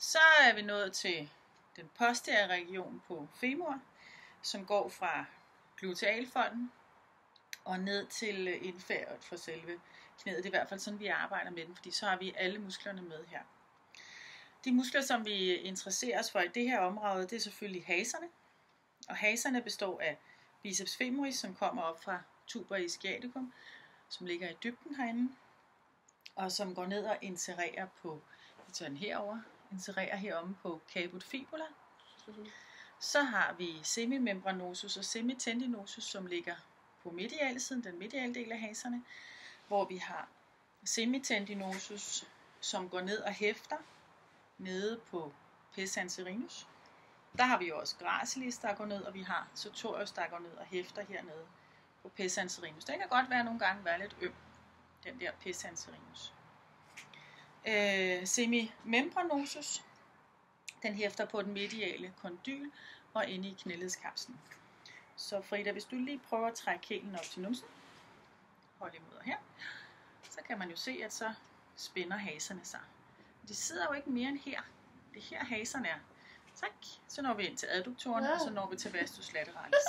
Så er vi nået til den posteriore region på femur, som går fra glutealfolden og ned til indfæret for selve knæet. Det er i hvert fald sådan, vi arbejder med den, fordi så har vi alle musklerne med her. De muskler, som vi interesserer os for i det her område, det er selvfølgelig haserne. Og haserne består af biceps femoris, som kommer op fra tuber ischiaticum, som ligger i dybden herinde, og som går ned og insererer på, vi tager den herover, insererer heromme på caput fibula. Så har vi semimembranosus og semitendinosus, som ligger på medialsiden, den mediale del af haserne, hvor vi har semitendinosus, som går ned og hæfter nede på pes anserinus. Der har vi jo også gracilis, der går ned, og vi har sartorius, der går ned og hæfter hernede på pes anserinus. Den kan godt være nogle gange være lidt øm, den der pes anserinus. Semimembranosus, den hæfter på den mediale kondyl og inde i knæledskapslen. Så Frida, hvis du lige prøver at trække hælen op til numsen, hold imod her, så kan man jo se, at så spænder haserne sig. De sidder jo ikke mere end her. Det er her haserne er. Tak. Så når vi ind til adduktorerne, og så når vi til vastus lateralis.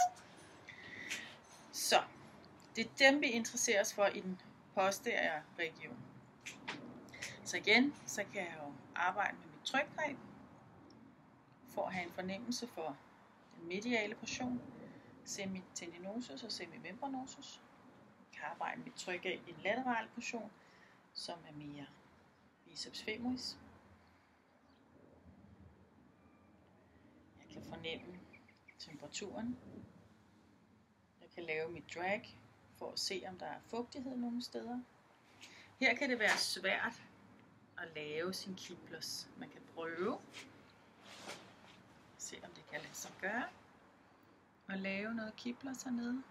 Så det er dem, vi interesserer os for i den posteriore region. Så igen, så kan jeg jo arbejde med mit trykgreb, for at have en fornemmelse for den mediale portion, semitendinosus og semimembranosus. Jeg kan arbejde med mit trykgreb i den laterale portion, som er mere biceps femoris. Jeg kan fornemme temperaturen. Jeg kan lave mit drag for at se, om der er fugtighed nogle steder. Her kan det være svært at lave sin kiplers. Man kan prøve. Se, om det kan lade sig gøre. Og lave noget kiplers hernede.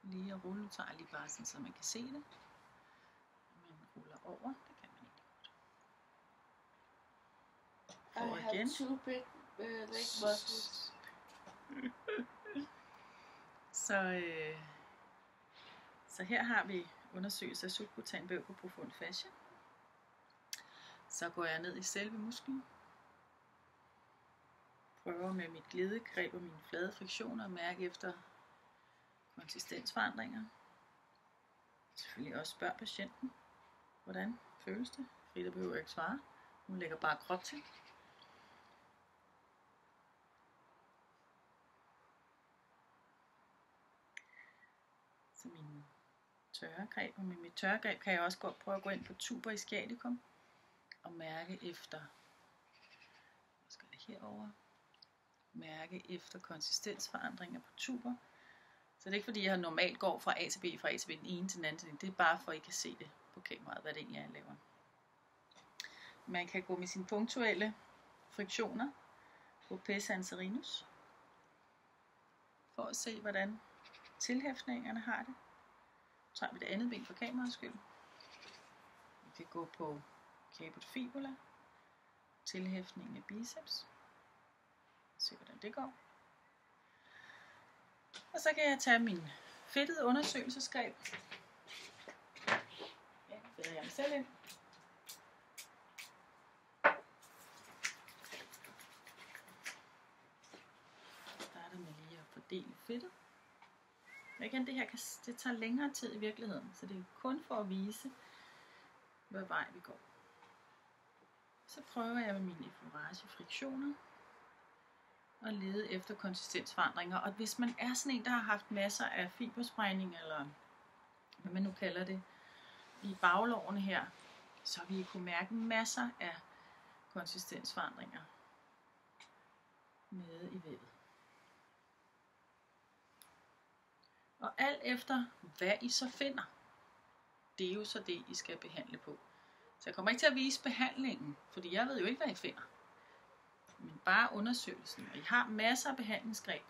Lige at rulle. Nu tager jeg lige bare sådan, så man kan se det. Man ruller over. Det kan man ikke. Og igen. Too big leg muscles. Så her har vi undersøgelse af subkutan bøv på profund fascia. Så går jeg ned i selve musklen. Prøver med mit glidegreb og mine flade friktioner at mærke efter konsistensforandringer. Selvfølgelig også spørg patienten, hvordan føles det. Frida behøver ikke svare. Hun lægger bare krop til. Så mine tørregreb, og med mit tørregreb kan jeg også godt prøve at gå ind på tuber ischiaticum og mærke efter, skal det herover, mærke efter konsistensforandringer på tuber. Så det er ikke fordi jeg normalt går fra A til B, den ene til den anden, det er bare for at I kan se det på kameraet, hvad det egentlig er, jeg laver. Man kan gå med sine punktuelle friktioner på pes anserinus for at se, hvordan tilhæftningerne har det. Så tager vi det andet ben for kameraets skyld. Vi kan gå på caput fibula, tilhæftningen af biceps. Se hvordan det går. Og så kan jeg tage min fedtede undersøgelsesgreb. Ja, fedter jeg mig selv ind. Starter med lige at fordele fedtet. Og igen, det tager længere tid i virkeligheden, så det er kun for at vise, hvad vej vi går. Så prøver jeg med mine effleurage friktioner og lede efter konsistensforandringer. Og hvis man er sådan en, der har haft masser af fibersprængning, eller hvad man nu kalder det, i baglårene her, så vil I kunne mærke masser af konsistensforandringer nede i vævet. Og alt efter, hvad I så finder, det er jo så det, I skal behandle på. Så jeg kommer ikke til at vise behandlingen, fordi jeg ved jo ikke, hvad I finder. Men bare undersøgelsen. Og I har masser af behandlingsgreb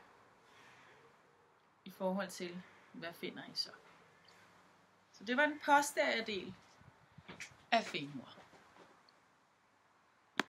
i forhold til, hvad finder I så. Så det var den posteriore del af femur.